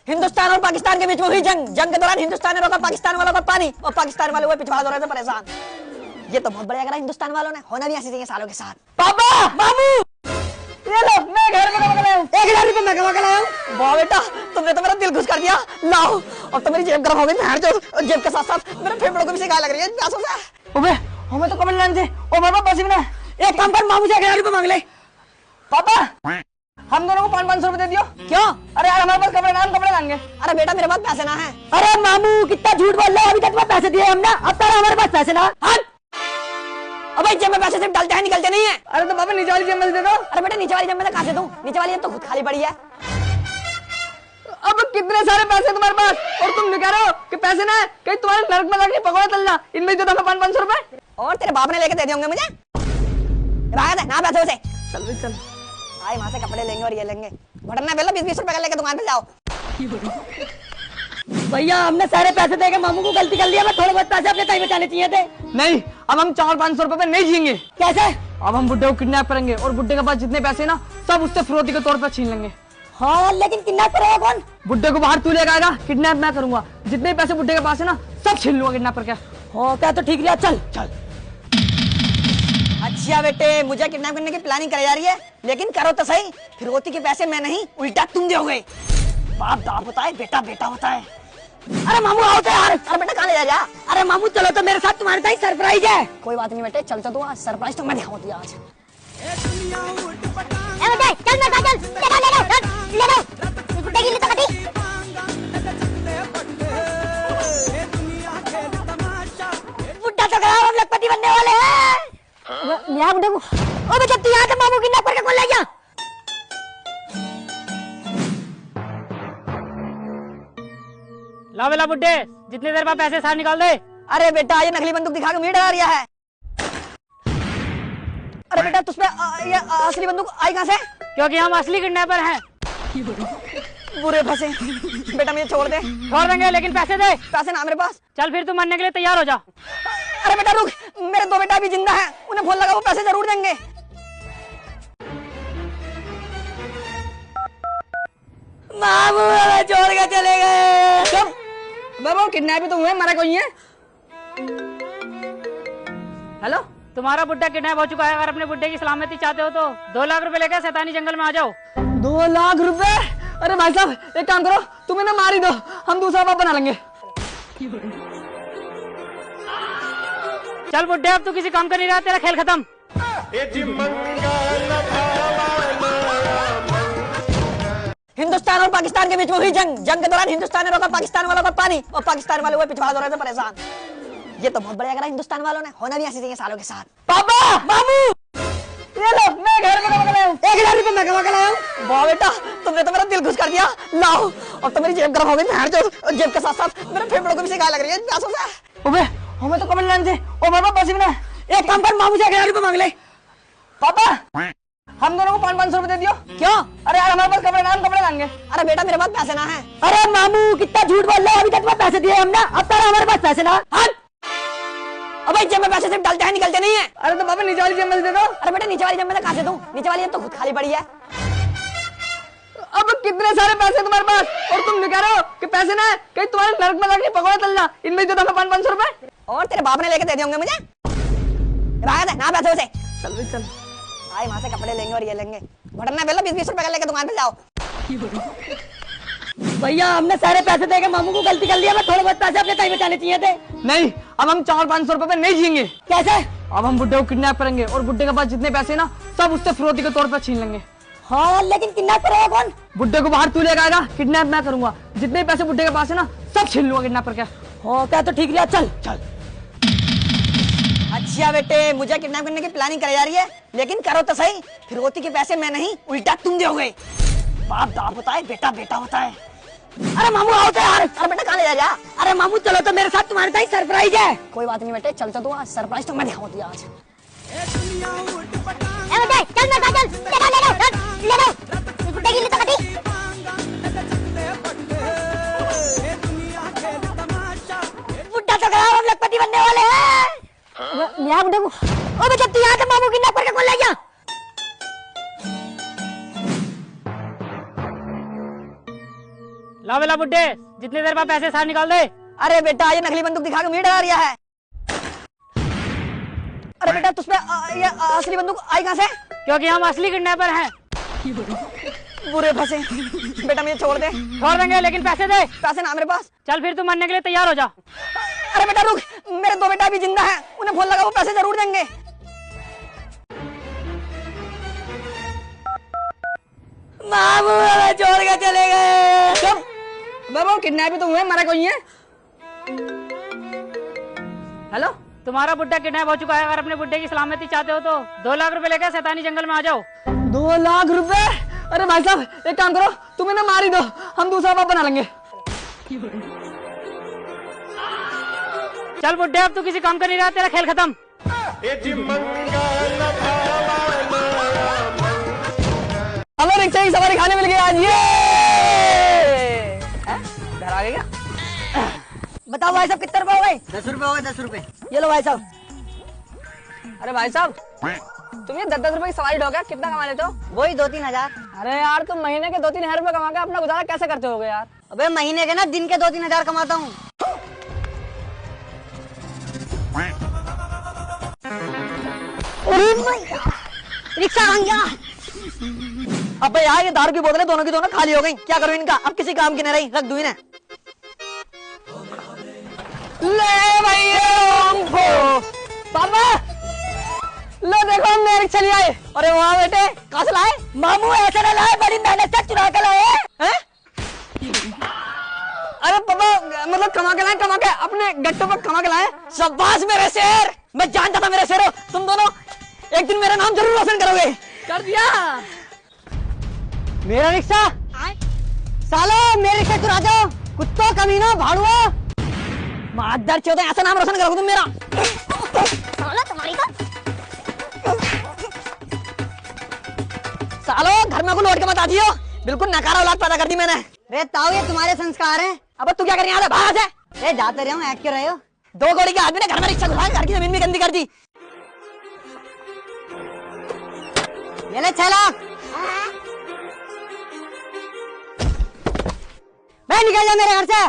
हिंदुस्तान और पाकिस्तान के बीच में हुई जंग के दौरान हिंदुस्तान ने रोका पाकिस्तान वालों का पानी और पाकिस्तान वाले हुए पिछवाड़ा दौरे से परेशान। ये तो बहुत बढ़िया करा हिंदुस्तान वालों ने, होना भी ऐसी चाहिए सालों के साथ। पापा मामू ये लो मैं घर में कमा लाया हूँ, 1000 रुपए मैं कमा के लाया हूँ। वाह बेटा तुमने तो मेरा दिल खुश कर दिया। लाओ अब तो मेरी जेब गर्म हो गई, भैंस जो जेब के साथ साथ मेरे फेफड़ों को भी सिकाई लग रही है प्यासों से। ओबे हमें तो कमल लाइन से ओ बाबा पैसे बिना एक काम कर, मामू से 1000 रुपए मांग ले। पापा हम दोनों को 500 रुपए दे दियो। क्यों? अरे यार हमारे पास कपड़े लाएंगे। अरे बेटा मेरे पास पैसे ना है। अरे मामू कितना झूठ बोल रहे हो, अभी तक तुम्हें पैसे दिए हमने, अब तक हमारे पास पैसे ना। अबे जेब में पैसे सिर्फ डालते हैं निकलते नहीं है। अरे तो पापा नीचे वाली जेब में दे दो। अरे बेटा नीचे वाली जेब में कहां से दूं, नीचे वाली जेब तो खुद खाली पड़ी है। अब कितने सारे पैसे तुम्हारे पास और तुम कह रहे हो कि पैसे ना है, कहीं तुम्हारे नरक में जाके पकौड़ा तलना, इनमें जो था 500 रुपए और तेरे बाप ने लेके दे दिए होंगे मुझे। ना पैसे उसे चल भाई वहां से कपड़े लेंगे और ये लेंगे, भटरना बेलो 20-20 रुपए का लेके दुकान पे जाओ। भैया हमने सारे पैसे देके मामू को गलती कर लिया, मैं थोड़े बहुत पैसे अपने टाइम बचाने चाहिए थे। नहीं अब हम 400-500 रुपए पे नहीं जिएंगे। कैसे? अब हम बुड्ढे को किडनैप करेंगे और बुड्ढे के पास जितने पैसे ना सब उससे फिरौती के तौर पर छीन लेंगे। हाँ लेकिन किडनैप करेगा कौन? बुड्ढे को बाहर तू लेकर आएगा, किडनैप मैं करूंगा, जितने पैसे बुड्ढे के पास है ना सब छीन लूंगा किडनैप करके। हाँ क्या तो ठीक लिया, चल। अच्छा बेटे मुझे किडनैप करने की प्लानिंग कराई जा रही है, लेकिन करो तो सही, फिरौती के पैसे मैं नहीं उल्टा तुम दोगे। बाप बाप होता है, बेटा बेटा होता है। अरे मामू आओ तो यार। अरे बेटा कहाँ ले जा रहा? अरे मामू चलो तो मेरे साथ, तुम्हारे साथ सरप्राइज है। कोई बात नहीं बेटे चल तो आज सरप्राइज तो मैं दिखाऊंगी आज। चल मैं ले लो गुड्डे की तो कटी। बुड्ढा तो गया, हम लखपति बनने वाले हैं। यहाँ बुड्ढे को ओ बेटा तू यहाँ से मामू किडनैप करके कौन ले गया? ला बेला बुड्ढे जितनी देर में पैसे सार निकाल दे। अरे बेटा ये नकली बंदूक दिखा के मुझे डरा रहा है। अरे बेटा तुझ पे ये असली बंदूक आई कहाँ से? क्योंकि हम असली किडनैपर हैं। बुरे फंसे। बेटा मुझे छोड़ दे। छोड़ देंगे लेकिन पैसे दे। पैसे ना मेरे पास। चल फिर तू मरने के लिए तैयार हो जा। अरे बेटा रुक, मेरे 2 बेटा भी जिंदा हैं, उन्हें फोन लगा, वो पैसे जरूर देंगे। मामू हमें छोड़ के चले गए। चुप बाबू, किडनैप तो हुए, मरा कोई है। हेलो तुम्हारा बुड्ढा किडनैप हो चुका है, अगर अपने बुड्ढे की सलामती चाहते हो तो 2 लाख रुपए लेकर शैतानी जंगल में आ जाओ। 2 लाख रुपए? अरे भाई साहब एक काम करो, तुम इन्हें मार ही दो, हम दूसरा बाप बना लेंगे। चल बुड्ढे अब तू किसी काम कर नहीं रहा, तेरा खेल खत्म। हिंदुस्तान और पाकिस्तान के बीच में हुई जंग के दौरान हिंदुस्तान ने रोका पाकिस्तान वालों का पानी और पाकिस्तान वाले हुए पिछवाड़ा दौरे से परेशान। ये तो बहुत बढ़िया करा हिंदुस्तान वालों ने, होना भी ऐसी चाहिए सालों के साथ। पापा मामू ये लो मैं घर में कमा के लाया हूँ, 1000 रुपए मैं कमा के लाया हूँ। वाह बेटा तुमने तो मेरा दिल खुश कर दिया। लाओ अब तो मेरी जेब गर्म हो गई, भैंस जो जेब के साथ साथ मेरे फेफड़ों को भी सिकाई लग रही है प्यासों से। ओबे हमें तो कमल लाइन से ओ बाबा पैसे बिना एक काम कर, मामू से 1000 रुपए मांग ले। पापा हम दोनों को 500 रुपए दे दियो। क्यों? अरे यार हमारे पास कपड़े लाएंगे। अरे बेटा मेरे पास पैसे ना है। अरे मामू कितना झूठ बोल रहे हो, अभी तक तुम्हें पैसे दिए हमने, अब तक हमारे पास पैसे ना। अबे जेब में पैसे सिर्फ डालते हैं निकलते नहीं है। अरे तो पापा नीचे वाली जेब में दे दो। अरे बेटा नीचे वाली जेब में कहां से दूं, नीचे वाली जेब तो खुद खाली पड़ी है। अब कितने सारे पैसे तुम्हारे पास और तुम कह रहे हो कि पैसे ना है, कहीं तुम्हारे नरक में जाके पकौड़ा तलना, इनमें जो था 500 रुपए और तेरे बाप ने लेके दे दिए होंगे मुझे। ना पैसे उसे चल भाई वहां से कपड़े लेंगे और ये लेंगे, भटरना बेलो 20-20 रुपए का लेके दुकान पे जाओ। भैया हमने सारे पैसे देके मामू को गलती कर लिया, मैं थोड़े बहुत पैसे अपने टाइम बचाने चाहिए थे। नहीं अब हम 400-500 रुपए पे नहीं जिएंगे। कैसे? अब हम बुड्ढे को किडनैप करेंगे और बुड्ढे के पास जितने पैसे ना सब उससे फिरौती के तौर पर छीन लेंगे। हाँ लेकिन किडनैप करेगा कौन? बुड्ढे को बाहर तू लेकर आएगा, किडनैप मैं करूंगा, जितने पैसे बुड्ढे के पास है ना सब छीन लूंगा किडनैप करके। हाँ क्या तो ठीक लिया, चल। अच्छा बेटे मुझे किडनैप करने की प्लानिंग कराई जा रही है, लेकिन करो तो सही, फिरौती के पैसे मैं नहीं उल्टा तुम दोगे। बाप बाप होता है, बेटा बेटा होता है। अरे मामू आओ तो यार। अरे बेटा कहाँ ले जा रहा? अरे मामू चलो तो मेरे साथ, तुम्हारे साथ सरप्राइज है। कोई बात नहीं बेटे चल तो आज सरप्राइज तो मैं दिखाऊंगी आज। चल ले लो गुड्डे की तो कटी। बुड्ढा तो गया, हम लखपति बनने वाले हैं। यहाँ बुड्ढे को ओ बेटा तू यहाँ से मामू किडनैप करके कौन ले गया? ला बेला बुड्ढे, जितनी देर बाद पैसे सार निकाल दे। अरे बेटा ये नकली बंदूक दिखा के मुझे डरा रिया है। अरे बेटा तुझ पे ये असली बंदूक आई कहाँ से? क्योंकि हम असली किडनैपर हैं। बुरे फंसे। बेटा मुझे छोड़ दे। छोड़ देंगे लेकिन पैसे दे। पैसे ना मेरे पास। चल फिर तू मरने के लिए तैयार हो जा। अरे बेटा रुक, मेरे दो बेटा अभी जिंदा है, उन्हें फोन लगा, वो पैसे जरूर देंगे। मामू हमें छोड़ के चले गए। चुप बाबू, किडनैप तो हुए, मरा कोई है? हेलो, तुम्हारा बुड्ढा किडनैप हो चुका है। अगर अपने बुड्ढे की सलामती चाहते हो तो 2 लाख रुपए लेकर शैतानी जंगल में आ जाओ। 2 लाख रुपए? अरे भाई साहब एक काम करो, तुम्हें ना मार ही दो, हम दूसरा बाप बना लेंगे। चल बुड्ढे, अब तू किसी काम का नहीं रहा, तेरा खेल खत्म। हमें रिक्शा की सवारी खाने मिल गई आज। ये घर आ गए क्या? बताओ भाई साहब कितने रुपए हो गए? 10 रुपए हो गए, 10 रुपए। ये लो भाई साहब। अरे भाई साहब तुम ये 10-10 रुपए की सवारी ढो क्या, कितना कमा लेते हो? वही 2-3 हजार। अरे यार तुम महीने के 2-3 हजार रुपए कमा के अपना गुजारा कैसे करते होगे यार? अबे महीने के ना, दिन के 2-3 हजार कमाता हूँ। रिक्शा आ गया। अबे यार ये दारू की बोतलें दोनों की दोनों खाली हो गई, क्या करूं इनका? अब किसी काम की नहीं रही, रख दूं इन्हें। ले भाई पापा, लो देखो हम नए रिक्शा ले आए। अरे वाह बेटे, कहाँ से लाए? मामू ऐसे ना लाए, बड़ी मेहनत से चुरा के लाए हैं। अरे पापा मतलब कमा के लाए, कमा के अपने गट्टू पर कमा के लाए। शाबाश मेरे शेर, मैं जानता था मेरे शेर हो तुम दोनों एक दिन मेरा नाम जरूर रोशन करोगे। कर दिया। मेरा रिक्शा सालो, मेरे रिक्शा चुरा जाओ, कुत्तों कमीनों भाड़ुओ। मादर चौदह, ऐसा नाम रोशन करोगे तुम मेरा। साला तुम्हारी का। सालो घर में को लौट के मत आ जियो, बिल्कुल नकारा औलाद पैदा कर दी मैंने। रे ताऊ ये तुम्हारे संस्कार हैं। अब तू क्या करने आ रहा है? बाहर से। रे जाते रहे हो, ऐक क्यों रहे हो? 2 कौड़ी के आदमी ने घर में रिक्शा घुसा के घर की जमीन भी गंदी कर दी। ये ले 6 लाख। मैं निकल जा मेरे घर से।